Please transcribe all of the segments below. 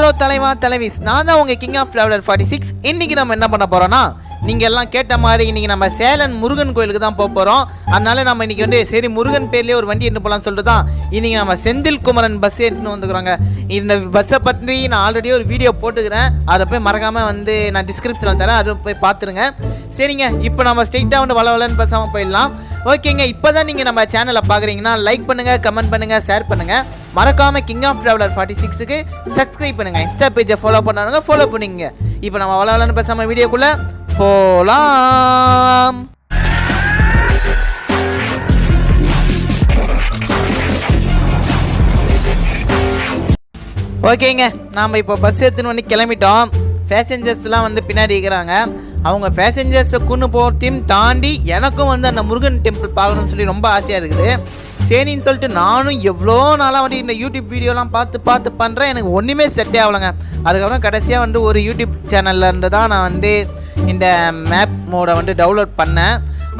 Hello தலைவா தலைவிஸ், நான் தான் உங்கள் கிங் ஆஃப் ட்ராவலர் 46. இன்றைக்கி நம்ம என்ன பண்ண போகிறோன்னா, நீங்கள் எல்லாம் கேட்ட மாதிரி இன்றைக்கி நம்ம சேலன் முருகன் கோயிலுக்கு தான் போக போகிறோம். அதனால நம்ம இன்றைக்கி வந்து சரி முருகன் பேர்லேயே ஒரு வண்டி எடுத்து போகலான்னு சொல்லிட்டு தான் இன்றைக்கி நம்ம செந்தில் குமரன் பஸ் எடுத்துன்னு வந்துக்கிறோங்க. இந்த பஸ்ஸை பற்றி நான் ஆல்ரெடி ஒரு வீடியோ போட்டுக்கிறேன், அதை போய் மறக்காமல் வந்து நான் டிஸ்கிரிப்ஷனில் தரேன், அதை போய் பார்த்துருங்க. சரிங்க, இப்போ நம்ம ஸ்ட்ரெயிட்டாக வந்து வளவலன்னு பேசாமல் போயிடலாம். ஓகேங்க, இப்போ தான் நீங்கள் நம்ம சேனலை பார்க்குறீங்கன்னா லைக் பண்ணுங்கள், கமெண்ட் பண்ணுங்கள், ஷேர் பண்ணுங்கள். மறக்காமல் கிங் ஆஃப் ட்ராவலர் 46க்கு சப்ஸ்கிரைப் பண்ணுங்கள். இன்ஸ்டா பேஜை ஃபாலோ பண்ணாங்க, ஃபாலோ பண்ணிங்க. இப்போ நம்ம வளவலன்னு பேசாமல் வீடியோக்குள்ளே போலாம். ஓகேங்க, நாம் இப்போ பஸ் எடுத்துன்னு வந்து கிளம்பிட்டோம். பேசஞ்சர்ஸ்லாம் வந்து பின்னாடி இருக்கிறாங்க. அவங்க பேசஞ்சர்ஸை கொண்டு போகிறதையும் தாண்டி எனக்கும் வந்து அந்த முருகன் டெம்பிள் பார்க்கணும்னு சொல்லி ரொம்ப ஆசையாக இருக்குது. சரின்னு சொல்லிட்டு நானும் எவ்வளோ நாளாக வந்து இந்த யூடியூப் வீடியோலாம் பார்த்து பண்ணுறேன். எனக்கு ஒன்றுமே செட்டே ஆகலைங்க. அதுக்கப்புறம் கடைசியாக வந்து ஒரு யூடியூப் சேனல்லேருந்து தான் நான் வந்து இந்த மேப் மோடை வந்து டவுன்லோட் பண்ணேன்.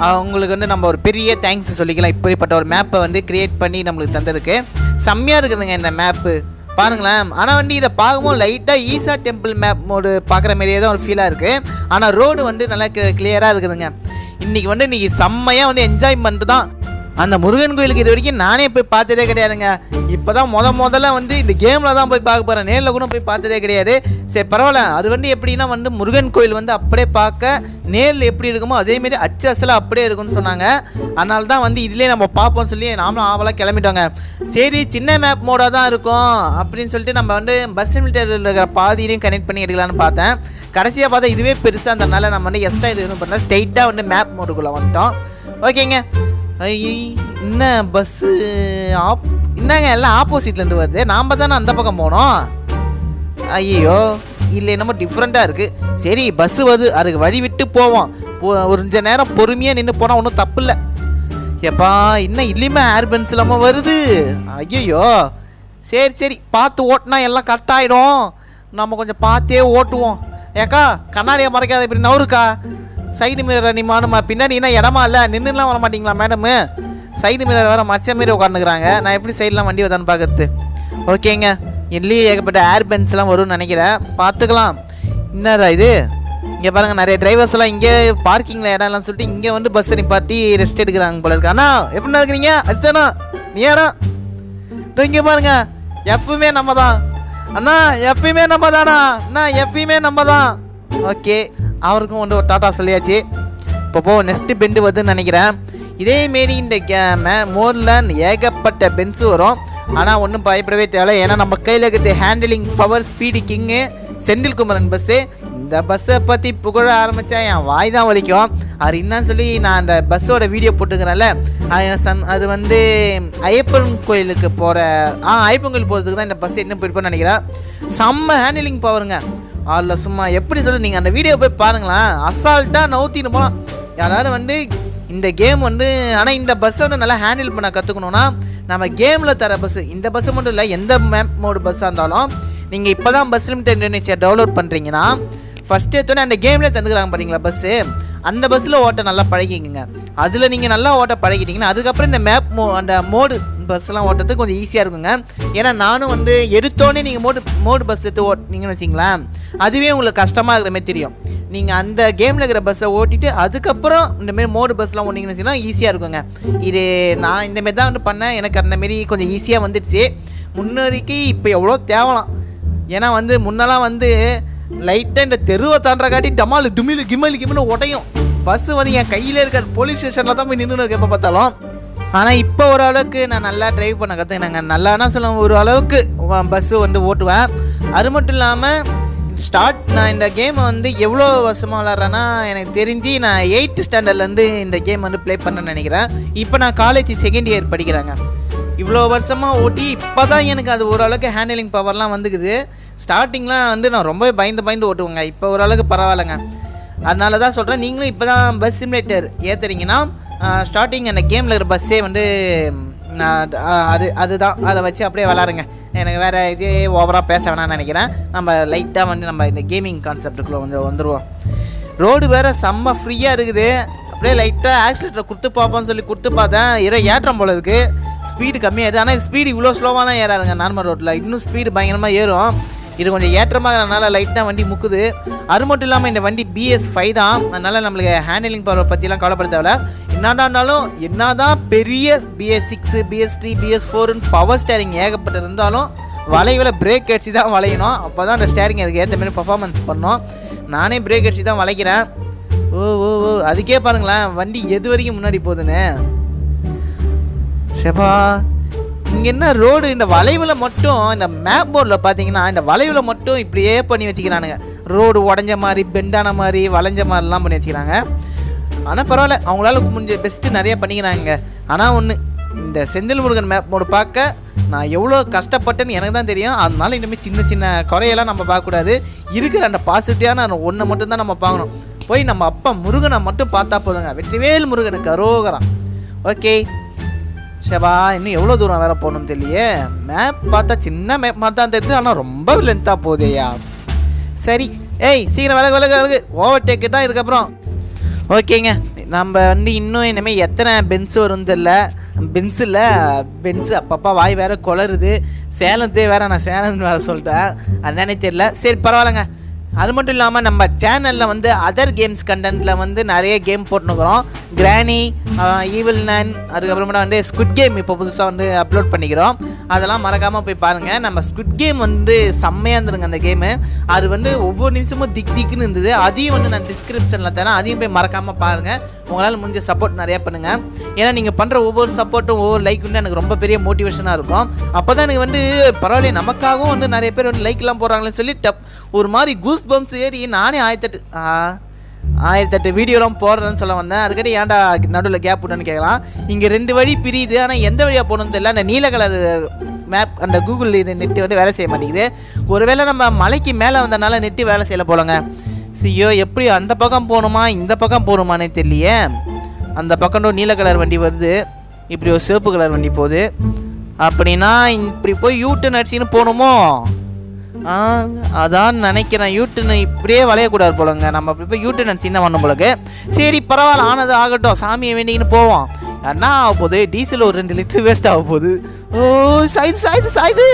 அவங்களுக்கு வந்து நம்ம ஒரு பெரிய தேங்க்ஸ் சொல்லிக்கலாம். இப்படிப்பட்ட ஒரு மேப்பை வந்து க்ரியேட் பண்ணி நம்மளுக்கு தந்ததுக்கு செம்மையாக இருக்குதுங்க இந்த மேப்பு, பாருங்களேன். ஆனால் வந்து இதை பார்க்கும்போது லைட்டாக ஈசா டெம்பிள் மேப் மோடு பார்க்குற மாதிரியே தான் ஒரு ஃபீலாக இருக்குது. ஆனால் ரோடு வந்து நல்லா கிளியராக இருக்குதுங்க. இன்றைக்கி செம்மையாக வந்து என்ஜாய் பண்ணிட்டு தான் அந்த முருகன் கோயிலுக்கு இது வரைக்கும் நானே போய் பார்த்ததே கிடையாதுங்க. இப்போ தான் முதல்ல வந்து இந்த கேமில் தான் போய் பார்க்க போகிறேன். நேரில் கூட போய் பார்த்ததே கிடையாது. சரி பரவாயில்ல, அது வந்து எப்படின்னா வந்து முருகன் கோயில் வந்து அப்படியே பார்க்க நேரில் எப்படி இருக்குமோ அதேமாரி அச்சு அசலாக அப்படியே இருக்குன்னு சொன்னாங்க. அதனால தான் வந்து இதிலே நம்ம பார்ப்போம்னு சொல்லி நாமளும் ஆவலாக கிளம்பிட்டோங்க. சரி சின்ன மேப் மோடாக தான் இருக்கும் அப்படின்னு சொல்லிட்டு நம்ம வந்து பஸ் மீட்டரில் இருக்கிற பாதியிலையும் கனெக்ட் பண்ணி எடுக்கலான்னு பார்த்தேன். கடைசியாக பார்த்தா இதுவே பெருசாக இருந்ததுனால நம்ம வந்து எக்ஸ்ட்ரா இது எதுவும் பண்ணால் ஸ்ட்ரெயிட்டாக வந்து மேப் மோடுக்குள்ளே வந்துட்டோம். ஓகேங்க, என்ன பஸ்ஸு என்னங்க எல்லாம் ஆப்போசிட்லேருந்து வருது. நாம் தானே அந்த பக்கம் போனோம். ஐயோ இல்லை, என்னமோ டிஃப்ரெண்ட்டாக இருக்குது. சரி பஸ்ஸு வருது, அதுக்கு வழி விட்டு போவோம். கொஞ்ச நேரம் பொறுமையாக நின்று போனால் ஒன்றும் தப்பு இல்லை. எப்பா இன்னும் இல்லையுமே ஏர் பென்ஸ் இல்லாமல் வருது. ஐயோ சரி பார்த்து ஓட்டினா எல்லாம் கரெக்டாகிடும். நம்ம கொஞ்சம் பார்த்தே ஓட்டுவோம். ஏக்கா கண்ணாடியை மறைக்காத, இப்படி நவருக்கா. சைடு மிரர் நிமானுமா பின்னாடினா இடமா இல்லை, நின்றுலாம் வர மாட்டிங்களா மேடமு? சைடு மிரர் வேறு மச்ச மாரி உட்காந்துக்கிறாங்க. நான் எப்படி சைடெலாம் வண்டி வதான்னு பார்க்கறது. ஓகேங்க, எல்லையும் ஏகப்பட்ட ஏர் பென்ஸ்லாம் வரும்னு நினைக்கிறேன், பார்த்துக்கலாம். என்னடா இது, இங்கே பாருங்கள் நிறைய டிரைவர்ஸ் எல்லாம் இங்கே பார்க்கிங்கில் இடம்லாம் சொல்லிட்டு இங்கே வந்து பஸ் நிப்பாட்டி ரெஸ்ட் எடுக்கிறாங்க போல இருக்கு. அண்ணா எப்படி இருக்கிறீங்க? அதுதானா நீ ஏடா இங்கே பாருங்க, எப்பவுமே நம்ம தான் அண்ணா, எப்பயுமே நம்ம தானா அண்ணா, எப்பயுமே நம்ம தான். ஓகே, அவருக்கும் வந்து ஒரு டாட்டா சொல்லியாச்சு. இப்போ நெக்ஸ்ட்டு பெண்டு வருதுன்னு நினைக்கிறேன். இதேமாரி இந்த மோடில் ஏகப்பட்ட பென்ஸு வரும். ஆனால் ஒன்றும் பயப்படவே தேவை, ஏன்னா நம்ம கையில் இருக்கிறது handling power speed king Senthil Kumaran bus. இந்த பஸ்ஸை பற்றி புகழ ஆரம்பித்தா என் வாய் தான் வலிக்கும். அது என்னன்னு சொல்லி நான் அந்த பஸ்ஸோட வீடியோ போட்டுக்கிறேன்ல, அது வந்து ஐயப்பன் கோயிலுக்கு போகிற ஐயப்பன் கோயில் போகிறதுக்கு தான் இந்த பஸ் என்ன போயிருப்போன்னு நினைக்கிறேன். செம்ம ஹேண்டிலிங் பவருங்க. அதில் சும்மா எப்படி சொல்லு, நீங்கள் அந்த வீடியோ போய் பாருங்களேன், அசால்ட்டாக நவுத்தின்னு போகலாம் யாராவது வந்து இந்த கேம் வந்து. ஆனால் இந்த பஸ்ஸை வந்து நல்லா ஹேண்டில் பண்ண கற்றுக்கணுன்னா நம்ம கேமில் தர பஸ்ஸு, இந்த பஸ்ஸு மட்டும் இல்லை எந்த மேப் மோடு பஸ்ஸாக இருந்தாலும் நீங்கள் இப்போ தான் பஸ் லிமிட் இந்தோனேஷியா டவுன்லோட் பண்ணுறீங்கன்னா ஃபஸ்ட்டு எடுத்தோன்னே அந்த கேம்லேயே தந்துக்கிறாங்க பார்த்தீங்களா பஸ்ஸு, அந்த பஸ்ஸில் ஓட்ட நல்லா பழகிக்கிங்க. அதில் நீங்கள் நல்லா ஓட்ட பழகிட்டீங்கன்னா அதுக்கப்புறம் இந்த மேப் அந்த மோடு பஸ்ஸெலாம் ஓட்டுறதுக்கு கொஞ்சம் ஈஸியாக இருக்குங்க. ஏன்னா நானும் வந்து எடுத்தோடனே நீங்கள் மோடு பஸ் எடுத்து ஓட்டினீங்கன்னு வச்சிங்களேன், அதுவே உங்களுக்கு கஷ்டமாக இருக்கிற மாதிரி தெரியும். நீங்கள் அந்த கேமில் இருக்கிற பஸ்ஸை ஓட்டிட்டு அதுக்கப்புறம் இந்தமாரி மோடு பஸ்லாம் ஓட்டிங்கன்னு வச்சிங்கன்னா ஈஸியாக இருக்குங்க. இது நான் இந்தமாரி தான் வந்து பண்ணேன், எனக்கு அந்தமாரி கொஞ்சம் ஈஸியாக வந்துடுச்சு. முன்னோரிக்கு இப்போ எவ்வளோ தேவலாம். ஏன்னா வந்து முன்னெல்லாம் வந்து லைட்டாக இந்த தெருவை தாண்டற காட்டி டமால் கிமில் உடையும் பஸ்ஸு வந்து என் கையில் இருக்கிற போலீஸ் ஸ்டேஷனில் தான் போய் நின்று இருக்க எப்போ பார்த்தாலும். ஆனால் இப்போ ஓரளவுக்கு நான் நல்லா ட்ரைவ் பண்ண கற்றுக்கினாங்க. நல்லானா சொல்ல ஒரு அளவுக்கு பஸ்ஸு வந்து ஓட்டுவேன். அது மட்டும் இல்லாமல் நான் இந்த கேமை வந்து எவ்வளோ வருஷமாக விளாட்றேன்னா எனக்கு தெரிஞ்சு நான் 8th ஸ்டாண்டர்ட்லேருந்து இந்த கேம் வந்து ப்ளே பண்ணேன்னு நினைக்கிறேன். இப்போ நான் காலேஜ் செகண்ட் இயர் படிக்கிறேங்க. இவ்வளோ வருஷமாக ஓட்டி இப்போ தான் எனக்கு அது ஓரளவுக்கு ஹேண்டிலிங் பவர்லாம் வந்துக்குது. ஸ்டார்டிங்லாம் வந்து நான் ரொம்ப பயந்து ஓட்டுவேங்க. இப்போ ஓரளவுக்கு பரவாயில்லைங்க. அதனால தான் சொல்கிறேன், நீங்களும் இப்போ தான் பஸ் சிமுலேட்டர் ஏற்றுறீங்கன்னா ஸ்டார்டிங் அந்த கேமில் இருக்கிற பஸ்ஸே வந்து அதுதான், அதை வச்சு அப்படியே விளாடுங்க. எனக்கு வேறு இதே ஓவராக பேச வேணாம்னு நினைக்கிறேன். நம்ம லைட்டாக வந்து நம்ம இந்த கேமிங் கான்செப்டுக்குள்ளே வந்துடுவோம். ரோடு வேறு செம்ம ஃப்ரீயாக இருக்குது. அப்படியே லைட்டாக ஆக்சிலேட்டரை கொடுத்து பார்ப்போன்னு சொல்லி கொடுத்து பார்த்தேன், ஏற்றம் போல இருக்குது. ஸ்பீடு கம்மியாகிடுது. ஆனால் ஸ்பீடு இவ்வளோ ஸ்லோவாலாம் ஏறாருங்க நார்மல் ரோட்டில். இன்னும் ஸ்பீடு பயங்கரமாக ஏறும். இது கொஞ்சம் ஏற்றமாகறதுனால லைட்டாக வண்டி முக்குது. அது மட்டும் இல்லாமல் இந்த வண்டி BS5 தான், அதனால் நம்மளுக்கு ஹேண்டிலிங் பவர் பற்றிலாம் கவலைப்பட தேவை. என்னடானாலும் என்னதான் பெரிய BS6 BS3 BS4ன்னு பவர் ஸ்டேரிங் ஏகப்பட்டு இருந்தாலும் வளைவில் பிரேக் அடிச்சு தான் வளையணும். அப்போ தான் அந்த ஸ்டேரிங் அதுக்கு ஏற்ற மாதிரி பர்ஃபார்மன்ஸ் பண்ணோம். நானே பிரேக் அடிச்சு தான் வளைக்கிறேன். ஓ ஓ ஓ அதுக்கே பாருங்களேன் வண்டி எது வரைக்கும் முன்னாடி போகுதுன்னு. ஷெபா இங்கே என்ன ரோடு இந்த வளைவில் மட்டும் இந்த மேப் போர்டில் பார்த்தீங்கன்னா இந்த வளைவில் மட்டும் இப்படியே பண்ணி வச்சுக்கிறானுங்க. ரோடு உடஞ்ச மாதிரி பெண்டான மாதிரி வளைஞ்ச மாதிரிலாம் பண்ணி வச்சுக்கிறாங்க. ஆனால் பரவாயில்ல, அவங்களால முடிஞ்ச பெஸ்ட்டு நிறைய பண்ணிக்கிறாங்க. ஆனால் ஒன்று, இந்த செந்தில் முருகன் மேப் போர்டு பார்க்க நான் எவ்வளோ கஷ்டப்பட்டேன்னு எனக்கு தான் தெரியும். அதனால இனிமேல் சின்ன சின்ன குறையெல்லாம் நம்ம பார்க்கக்கூடாது. இருக்கிற அந்த பாசிட்டிவான அந்த ஒன்றை மட்டும்தான் நம்ம பார்க்கணும். போய் நம்ம அப்பா முருகனை மட்டும் பார்த்தா போதுங்க. வெற்றிவேல் முருகனுக்கு அரோகரம். ஓகே ஷபா, இன்னும் எவ்வளோ தூரம் வேறு போகணும்னு தெரியலையே. மேப் பார்த்தா சின்ன மேப் மாதிரி தான் தெரியுது, ஆனால் ரொம்ப லென்த்தாக போகுதேயா. சரி, ஏய் சீக்கிரம் விலகு ஓவர்டேக்கு தான் இதுக்கப்புறம். ஓகேங்க, நம்ம இன்னும் இனிமேல் எத்தனை பென்ஸு வரும் தெரியல. பென்ஸு அப்பப்பா வாய் வேறு குளருது. சேலத்தே வேறு நான் சேலம் வேறு சொல்லிட்டேன், அதுதானே தெரியல. சரி பரவாயில்லைங்க. அது மட்டும் இல்லாமல் நம்ம சேனலில் வந்து அதர் கேம்ஸ் கண்டென்ட்டில் வந்து நிறைய கேம் போட்டுனுக்குறோம். கிரானி, ஈவில் நைன், அதுக்கப்புறமேட்டா வந்து ஸ்குட் கேம் இப்போ புதுசாக வந்து அப்லோட் பண்ணிக்கிறோம். அதெல்லாம் மறக்காமல் போய் பாருங்கள். நம்ம ஸ்குட் கேம் வந்து செம்மையாக இருந்துருங்க அந்த கேமு. அது வந்து ஒவ்வொரு நிமிஷமும் திக்குன்னு இருந்தது. அதையும் வந்து நான் டிஸ்கிரிப்ஷனில் தரேன், அதையும் போய் மறக்காமல் பாருங்கள். உங்களால் முடிஞ்ச சப்போர்ட் நிறையா பண்ணுங்கள். ஏன்னா நீங்கள் பண்ணுற ஒவ்வொரு சப்போர்ட்டும் ஒவ்வொரு லைக் வந்து எனக்கு ரொம்ப பெரிய மோட்டிவேஷனாக இருக்கும். அப்போ தான் எனக்கு வந்து பரவாயில்ல, நமக்காகவும் வந்து நிறைய பேர் வந்து லைக்லாம் போடுறாங்களேன்னு சொல்லி ஒரு மாதிரி கூஸ் பம்ப்ஸ் ஏறி நானே 1008 வீடியோலாம் போடுறேன்னு சொல்ல வந்தேன். அதுக்கடி ஏன்டா நடுவில் கேப் விட்டுன்னு கேட்கலாம். இங்கே 2 வழி பிரியுது, ஆனால் எந்த வழியாக போகணுன்னு தெரியல. அந்த நீல கலர் மேப் அந்த கூகுள் இது நெட்டு வந்து வேலை செய்ய மாட்டேங்குது. ஒருவேளை நம்ம மலைக்கு மேலே வந்தனால நெட்டு வேலை செய்யலை போலங்க. ஐயோ, எப்படி அந்த பக்கம் போகணுமா இந்த பக்கம் போகணுமானே தெரியலையே. அந்த பக்கம் நீல கலர் வண்டி வருது, இப்படி ஒரு சிவப்பு கலர் வண்டி போகுது. அப்படின்னா இப்படி போய் யூட்டன் அடிச்சின்னு போகணுமோ? அதான் நினைக்கிறேன். யூட்டன் இப்படியே வளையக்கூடாது போலங்க. நம்ம அப்படி போய் யூட்டன் சின்ன பண்ணும் போலக்கு. சரி பரவாயில்ல, ஆனது ஆகட்டும், சாமியை வேண்டிக்கின்னு போவோம். என்ன ஆக போகுது, டீசல் ஒரு 2 லிட்டர் வேஸ்ட் ஆக போகுது. ஓ சாயுது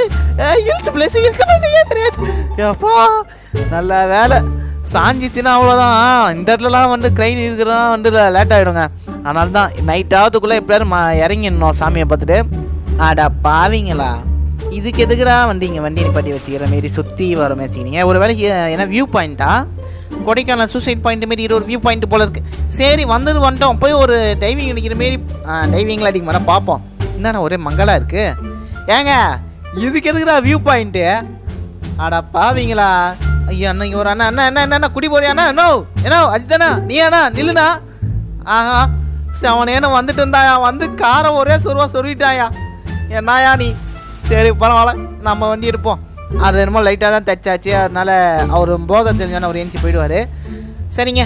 ஹில்ஸ் பிளேஸ் ஏன் தெரியாது. எப்பா நல்ல வேலை, சாஞ்சிச்சுன்னா அவ்வளோதான். இந்த இடத்துலலாம் வந்து க்ரைன் இருக்கிறோம் வந்து லேட் ஆகிடுங்க. அதனால தான் நைட் ஆகிறதுக்குள்ளே எப்படியாரும் இறங்கிடணும் சாமியை பார்த்துட்டு. ஆடா பாவிங்களா, இதுக்கு எதுக்குறா வண்டிங்க வண்டி நிப்பாட்டி வச்சுக்கிற மாரி சுற்றி வர மாதிரி வச்சுக்கினீங்க. ஒரு வேலை ஏன்னா வியூ பாயிண்ட்டா, கொடைக்கானல் சூசைட் பாயிண்ட் மாரி இது ஒரு வியூ பாயிண்ட் போல இருக்குது. சரி வந்துட்டோம், போய் ஒரு டைவிங் அடிக்கிற மாரி டைவிங்கில் அதிகமாக தான் பார்ப்போம். என்னண்ணா ஒரே மங்களாக இருக்குது. ஏங்க இதுக்கு எதுக்குறா வியூ பாயிண்ட்டு? ஆடா பாவிங்களா. ஐயோ அண்ணா இங்கே ஒரு அண்ணா என்ன குடி போறியா அண்ணா? என்ன அஜிதானா நீ அண்ணா நில்லுண்ணா. ஆஹா சரி, அவன் என்ன வந்துட்டு இருந்தாயா, வந்து காரை ஒரே சொருவிட்டாயா. என்னயா நீ? சரி பரவாயில்ல, நம்ம வண்டி எடுப்போம். அது என்னமோ லைட்டாக தான் தைச்சாச்சு, அதனால் அவர் போதை தெரிஞ்சானே அவர் ஏஞ்சி போயிடுவார். சரிங்க,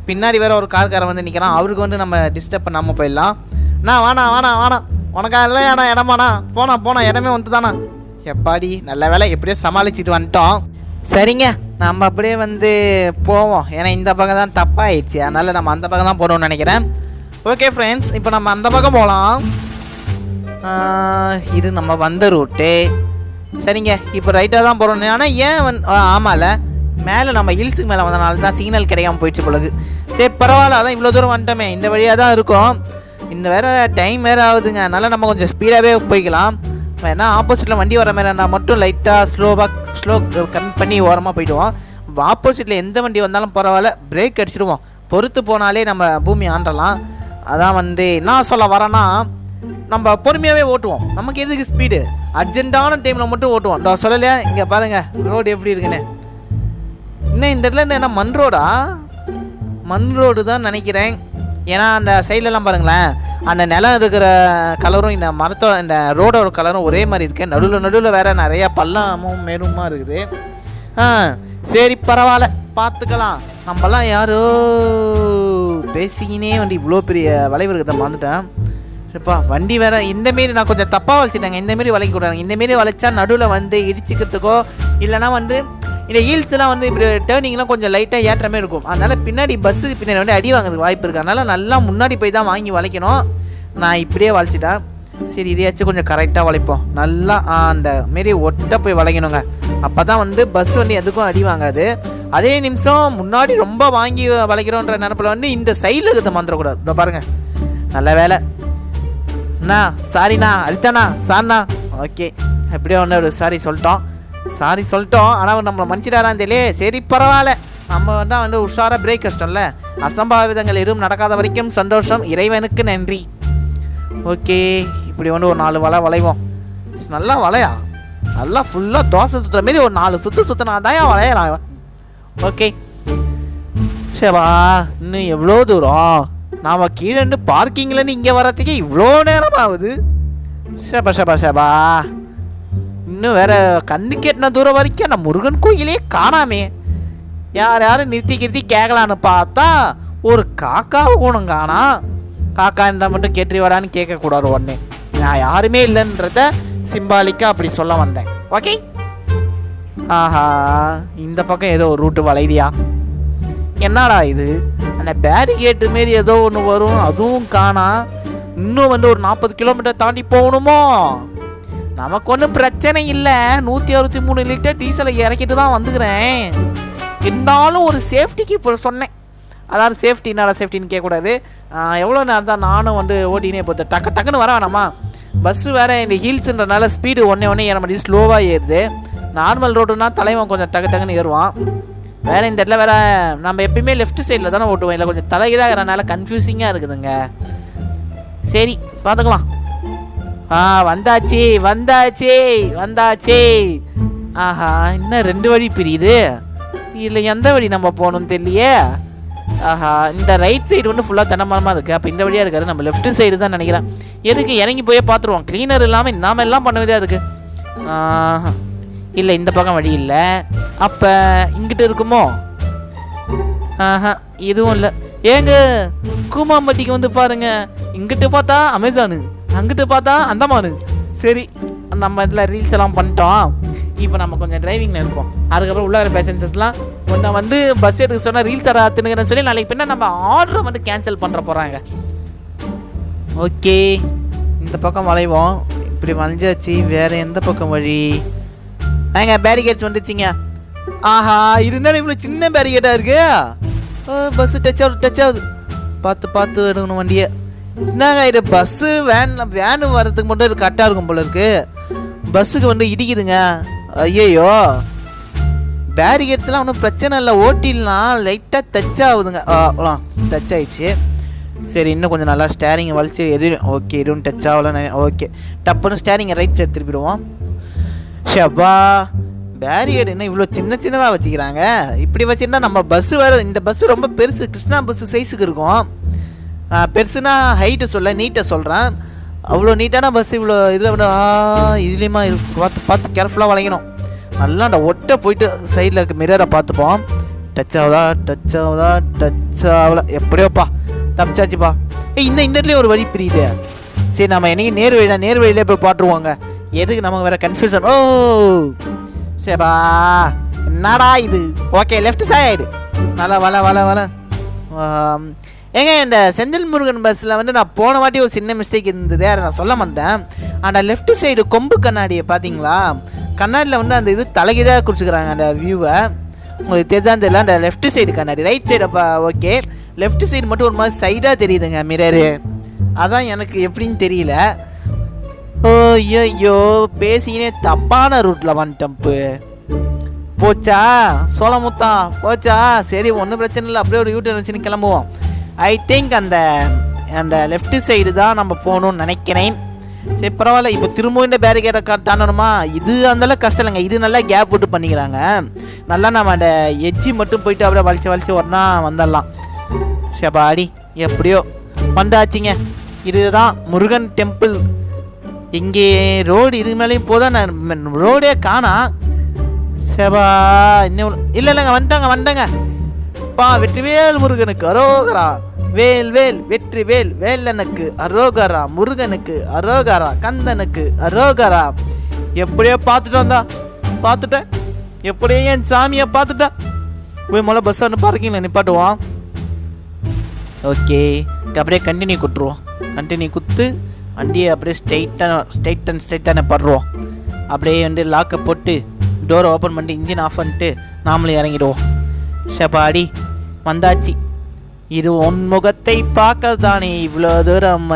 பின்னாடி வேறு ஒரு கார்காரன் வந்து நிற்கிறான். அவருக்கு வந்து நம்ம டிஸ்டர்ப் பண்ணாமல் போயிடலாம். வேணாம் உனக்கா இல்லையாண்ணா இடமாண்ணா? போனா இடமே வந்துட்டு தானா. எப்பாடி நல்ல வேலை, எப்படியோ சமாளிச்சுட்டு வந்துட்டோம். சரிங்க, நம்ம அப்படியே வந்து போவோம். ஏன்னா இந்த பக்கம் தான் தப்பாகிடுச்சு, அதனால் நம்ம அந்த பக்கம் தான் போகணும்னு நினைக்கிறேன். ஓகே ஃப்ரெண்ட்ஸ், இப்போ நம்ம அந்த பக்கம் போகலாம். இது நம்ம வந்த ரூட்டு. சரிங்க, இப்போ ரைட்டாக தான் போகிறோம். ஆனால் ஏன் ஆமாம்ல, மேலே நம்ம ஹில்ஸுக்கு மேலே வந்தனால தான் சிக்னல் கிடைக்காமல் போயிடுச்சு போலக்கு. சரி பரவாயில்ல, அதான் இவ்வளோ தூரம் வந்துட்டோமே, இந்த வழியாக தான் இருக்கும். இந்த வேறு டைம் வேறு ஆகுதுங்க, அதனால் நம்ம கொஞ்சம் ஸ்பீடாகவே போய்க்கலாம். ஏன்னா ஆப்போசிட்டில் வண்டி வர மாதிரி இருந்தால் மட்டும் லைட்டாக ஸ்லோ கம்மி பண்ணி ஓரமாக போயிடுவோம். ஆப்போசிட்டில் எந்த வண்டி வந்தாலும் பரவாயில்ல, பிரேக் அடிச்சிடுவோம். பொறுத்து போனாலே நம்ம பூமி ஆண்டலாம். அதான் வந்து என்ன சொல்ல வரேன்னா, நம்ம பொறுமையாகவே ஓட்டுவோம். நமக்கு எதுக்கு ஸ்பீடு, அர்ஜென்ட்டான டைமில் மட்டும் ஓட்டுவோம். நான் சொல்லலையா, இங்கே பாருங்கள் ரோடு எப்படி இருக்குன்னு. இன்னும் இந்த இடத்துல என்ன மண் ரோடு தான் நினைக்கிறேன். ஏன்னா அந்த சைட்லலாம் பாருங்களேன், அந்த நிலம் இருக்கிற கலரும் இந்த மரத்தோட இந்த ரோடோட கலரும் ஒரே மாதிரி இருக்குது. நடுவில் வேறு நிறையா பள்ளமும் மேலுமா இருக்குது. சரி பரவாயில்ல, பார்த்துக்கலாம். நம்மலாம் யாரோ பேசிக்கினே வண்டி இவ்வளோ பெரிய வளைவு இருக்கிறத மறந்துட்டேன். இப்பா வண்டி வேறு இந்தமாரி நான் கொஞ்சம் தப்பாக வளைச்சிட்டாங்க. இந்தமாரி வளைக்க கூடாது. இந்தமாரி வளைச்சா நடுவில் வந்து இடிச்சிக்கிறதுக்கோ இல்லைனா வந்து இந்த ஹீல்ஸ்லாம் வந்து இப்படி டேர்னிங்லாம் கொஞ்சம் லைட்டாக ஏற்றமே இருக்கும். அதனால் பின்னாடி பஸ்ஸுக்கு பின்னாடி வந்து அடி வாங்குறதுக்கு வாய்ப்பு இருக்குது. அதனால் நல்லா முன்னாடி போய் தான் வாங்கி வளைக்கணும். நான் இப்படியே வளைச்சிட்டேன். சரி இதையாச்சும் கொஞ்சம் கரெக்டாக வளைப்போம். நல்லா அந்த மாரி ஒட்ட போய் வளைக்கணுங்க. அப்போ தான் வந்து பஸ் வந்து எதுக்கும் அடி வாங்காது. அதே நிமிஷம் முன்னாடி ரொம்ப வாங்கி வளைக்கிறோன்ற நினப்பில் வந்து இந்த சைடில் இருக்கிறத மறந்துடக்கூடாது. இதோ பாருங்கள், நல்ல வேலை அண்ணா. சாரிண்ணா, அதுதாண்ணா, சாரிண்ணா. ஓகே, எப்படியோ ஒன்று ஒரு சாரி சொல்லிட்டோம். ஆனால் நம்மளை மன்னிச்சிட்டாரான்னு தெரியல. சரி பரவாயில்ல, நம்ம வந்து உஷாராக பிரேக் கஷ்டம்ல. அசம்பாவிதங்கள் எதுவும் நடக்காத வரைக்கும் சந்தோஷம், இறைவனுக்கு நன்றி. ஓகே, இப்படி வந்து ஒரு 4 வளைவோம். நல்லா வளையா, நல்லா ஃபுல்லாக தோசை சுற்றுற மாரி ஒரு 4 சுற்றினா தான் வளையலாம். ஓகே ஷேபா, இன்னும் எவ்வளோ தூரம்? நாம் கீழே இருந்து பார்க்கிங்லேருந்து இங்கே வரத்துக்கே இவ்வளோ நேரம் ஆகுது. ஷேபா, இன்னும் வேற கண்ணு கேட்டின தூரம் வரைக்கும் நான் முருகன் கோயிலே காணாமே. யாரும் நிறுத்தி கேட்கலான்னு பார்த்தா ஒரு காக்காவை கூணும் காணா. காக்கா என்ன மட்டும் கேட்டு வரான்னு கேட்கக்கூடாது. உடனே நான் யாருமே இல்லைன்றத சிம்பாலிக்காக அப்படி சொல்ல வந்தேன். ஓகே, ஆஹா, இந்த பக்கம் ஏதோ ஒரு ரூட்டு வளைதியா? என்னடா இது? அந்த பேரிகேட்டு மாரி ஏதோ ஒன்று வரும், அதுவும் காணா. இன்னும் வந்து ஒரு 40 கிலோமீட்டர் தாண்டி போகணுமோ? நமக்கு ஒன்றும் பிரச்சனை இல்லை, 163 லிட்டர் டீசலை இறக்கிட்டு தான் வந்துக்கிறேன். இருந்தாலும் ஒரு சேஃப்டிக்கு இப்போ சொன்னேன். அதாவது சேஃப்டி, என்னடா சேஃப்டின்னு கேட்கக்கூடாது. எவ்வளோ நேரம் தான் நானும் வந்து ஓட்டினே போது டக்குன்னு வர வேணாமா? பஸ்ஸு வேறு இந்த ஹீல்ஸுன்றனால ஸ்பீடு ஒன்றே ஏற மாட்டேங்குது, ஸ்லோவாக ஏறுது. நார்மல் ரோடுனா தலைவன் கொஞ்சம் டக்குன்னு ஏறுவான். வேறு இந்த இடத்துல வேறு நம்ம எப்பயுமே லெஃப்ட் சைடில் தானே ஓட்டுவோம். இல்லை கொஞ்சம் தலைகீழாகிறனால கன்ஃபியூசிங்காக இருக்குதுங்க. சரி பார்த்துக்கலாம். வந்தாச்சு. ஆஹா, இன்னும் 2 வழி பிரியுது. இல்லை எந்த வழி நம்ம போகணும்னு தெரியலையே. ஆஹா, இந்த ரைட் சைடு வந்து ஃபுல்லாக தென்னமரமாக இருக்குது. அப்போ இந்த வழியாக இருக்காது, நம்ம லெஃப்ட் சைடு தான் நினைக்கிறேன். எதுக்கு இறங்கி போய் பார்த்துருவோம். க்ளீனர் இல்லாமல் நாம எல்லாம் பண்ண வேண்டியதாக இருக்குது. இல்லை, இந்த பக்கம் வழி இல்லை. அப்போ இங்கிட்ட இருக்குமோ? ஆஹா, இதுவும் இல்லை. ஏங்க, கூமாம்பட்டிக்கு வந்து பாருங்க. இங்கிட்ட பார்த்தா அமேசானு, அங்கிட்ட பார்த்தா அந்தமானு. சரி, நம்ம இதில் ரீல்ஸ் எல்லாம் பண்ணிட்டோம். இப்போ நம்ம கொஞ்சம் டிரைவிங்கில் இருப்போம். அதுக்கப்புறம் உள்ள பேசஞ்சர்ஸ்லாம் ஒன்றை வந்து பஸ் எடுக்க சொன்னால் ரீல்ஸ் ஆத்துனுங்கிறேன்னு சொல்லி நாளைக்கு பின்னா நம்ம ஆர்டரை வந்து கேன்சல் பண்ணுற போகிறாங்க. ஓகே, இந்த பக்கம் வளைவோம். இப்படி வளைஞ்சாச்சு. வேறு எந்த பக்கம் வழி? பேரிகேட்ஸ் வந்துச்சிங்க. ஆஹா, இருந்தாலும் இவ்வளோ சின்ன பேரிகேட்டாக இருக்கு. பஸ்ஸு டச் ஆகுது. பார்த்து எடுக்கணும் வண்டியை. என்னங்க இது? பஸ்ஸு வேனு வர்றதுக்கு மட்டும் இது கரெக்டாக இருக்கும் போல இருக்கு. பஸ்ஸுக்கு வந்து இடிக்குதுங்க. ஐயோ, பேரிகேட்ஸ்லாம் ஒன்றும் பிரச்சனை இல்லை, ஓட்டிடலாம். லைட்டாக டச் ஆகுதுங்க. டச் ஆகிடுச்சு. சரி, இன்னும் கொஞ்சம் நல்லா ஸ்டேரிங்கை வலிச்சு எதுவும். ஓகே, எதுவும் டச் ஆகலாம். ஓகே, டப்புன்னு ஸ்டேரிங்கை ரைட் சைடு திருப்பிடுவோம். ஷப்பா, பேரியர் என்ன இவ்வளோ சின்னதாக வச்சுக்கிறாங்க? இப்படி வச்சுருந்தா நம்ம பஸ்ஸு வேறு. இந்த பஸ்ஸு ரொம்ப பெருசு, கிருஷ்ணா பஸ்ஸு சைஸுக்கு இருக்கும். பெருசுனா ஹைட்டு சொல்ல, நீட்டை சொல்கிறேன். அவ்வளோ நீட்டான பஸ் இவ்வளோ இதில் வந்து இதுலேயுமா இருக்கு. பார்த்து கேர்ஃபுல்லாக வளைக்கணும். நல்லா அந்த ஒட்டை போயிட்டு சைடில் இருக்க மிரரை பார்த்துப்போம். டச் ஆகல. எப்படியோப்பா தப்பிச்சாச்சுப்பா. இந்த இடத்துலேயே ஒரு வழி பிரியுது. சரி, நம்ம என்னைக்கு நேர் வழியிலே போய் பாட்டுருவாங்க. எதுக்கு நமக்கு வேறு கன்ஃபியூஷன்? சரிப்பா, என்னடா இது? ஓகே, லெஃப்ட் சைடு நல்லா வள. ஏங்க, இந்த செந்தில் முருகன் பஸ்ஸில் வந்து நான் போன வாட்டி ஒரு சின்ன மிஸ்டேக் இருந்தது, அதை நான் சொல்ல மாட்டேன். அந்த லெஃப்ட் சைடு கொம்பு கண்ணாடியை பார்த்தீங்களா? கண்ணாடியில் வந்து அந்த இது தலைகீழாக குறிச்சிக்கிறாங்க அந்த வியூவை. உங்களுக்கு தெரியாதான் தெரியல. அந்த லெஃப்ட் சைடு கண்ணாடி, ரைட் சைடு அப்போ ஓகே, லெஃப்ட் சைடு மட்டும் ஒரு மாதிரி சைடாக தெரியுதுங்க மிரரு. அதான் எனக்கு எப்படின்னு தெரியல. ஐயோ, பேசினே தப்பான ரூட்டில் வந்துட்டம்பு. போச்சா சோளமுத்தா? போச்சா? சரி, ஒன்றும் பிரச்சனை இல்லை. அப்படியே ஒரு யூடியூப் வச்சுன்னு கிளம்புவோம். ஐ திங்க் அந்த லெஃப்ட் சைடு தான் நம்ம போகணும்னு நினைக்கிறேன். சரி பரவாயில்ல. இப்போ திரும்பவும் இந்த பேரிகேட்டை தாண்டணுமா? இது அந்தளவுக்கு கஷ்டம் இல்லைங்க. இது நல்லா கேப் விட்டு பண்ணிக்கிறாங்க. நல்லா நம்ம அந்த எட்ஜி மட்டும் போயிட்டு அப்படியே வலிச்சு உடனே வந்துடலாம். ஷபாடி, எப்படியோ வந்தாச்சுங்க. இதுதான் முருகன் டெம்பிள். இங்கே ரோடு இது மேலேயும் போதான். நான் ரோடே காணா. ஷபா, இன்னும் இல்லைங்க, வந்துட்டாங்க. வெற்றிவேல் முருகனுக்கு அரோகரா. வேல் வெற்றிவேல் வேலனுக்கு அரோகரா. முருகனுக்கு அரோகரா. கந்தனுக்கு அரோகரா. எப்படியோ பார்த்துட்டேன். எப்படியோ என் சாமியை பார்த்துட்டேன். போய் முதல்ல பஸ் வந்து பார்க்கிங்கில் நிப்பாட்டுவோம். ஓகே, அப்படியே கண்டினியூ குத்துருவோம். கண்டினியூ குத்து வண்டியை அப்படியே ஸ்ட்ரைட்டான படுறோம். அப்படியே வந்து லாக்கை போட்டு டோரை ஓப்பன் பண்ணிட்டு இன்ஜின் ஆஃப் பண்ணிட்டு நாமளும் இறங்கிடுவோம். ஷபாடி வந்தாச்சு. இது உன் முகத்தை பார்க்க தானே இவ்வளோ தூரம்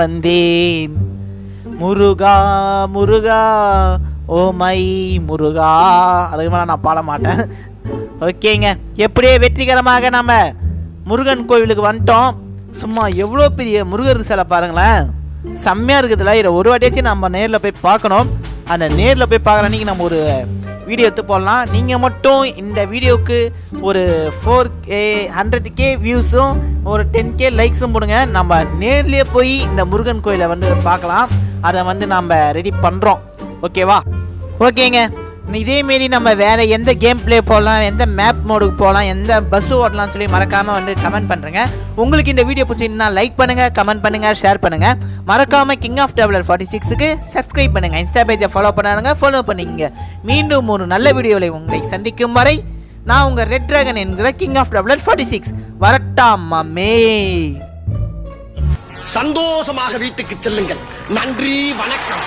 வந்தேன் முருகா முருகா ஓ மை முருகா. அதுக்கு மேலே நான் பாட மாட்டேன். ஓகேங்க, எப்படியே வெற்றிகரமாக நம்ம முருகன் கோவிலுக்கு வந்துட்டோம். சும்மா எவ்வளோ பெரிய முருகர் சிலை பாருங்களேன், செம்மையாக இருக்குதுல்ல. இதை ஒரு வாட்டியாச்சும் நம்ம நேரில் போய் பார்க்கணும். அந்த நேரில் போய் பார்க்குற அன்றைக்கி நம்ம ஒரு வீடியோ எடுத்து போடலாம். நீங்கள் மட்டும் இந்த வீடியோவுக்கு ஒரு 4K 100K வியூஸும் ஒரு 10K லைக்ஸும் போடுங்க. நம்ம நேர்லேயே போய் இந்த முருகன் கோயிலை வந்து பார்க்கலாம். அதை வந்து நம்ம ரெடி பண்ணுறோம். ஓகேவா? ஓகேங்க, இதேமாரி நம்ம வேறு எந்த கேம் பிளே போடலாம், எந்த மேப் மோடுக்கு போகலாம், எந்த பஸ்ஸு ஓட்டலாம்னு சொல்லி மறக்காமல் வந்து கமெண்ட் பண்ணுறேங்க. உங்களுக்கு இந்த வீடியோ பிடிச்சிருந்தா லைக் பண்ணுங்கள், கமெண்ட் பண்ணுங்கள், ஷேர் பண்ணுங்கள். மறக்காமல் கிங் ஆஃப் ட்ராவலர் 46க்கு சப்ஸ்கிரைப் பண்ணுங்கள். இன்ஸ்டா பேஜை ஃபாலோ பண்ணிக்கங்க. மீண்டும் ஒரு நல்ல வீடியோவில் உங்களை சந்திக்கும் வரை நான் உங்கள் ரெட் டிராகன் என்கிற கிங் ஆஃப் ட்ராவலர் 46 வரட்டாமே. சந்தோஷமாக வீட்டுக்கு செல்லுங்கள். நன்றி, வணக்கம்.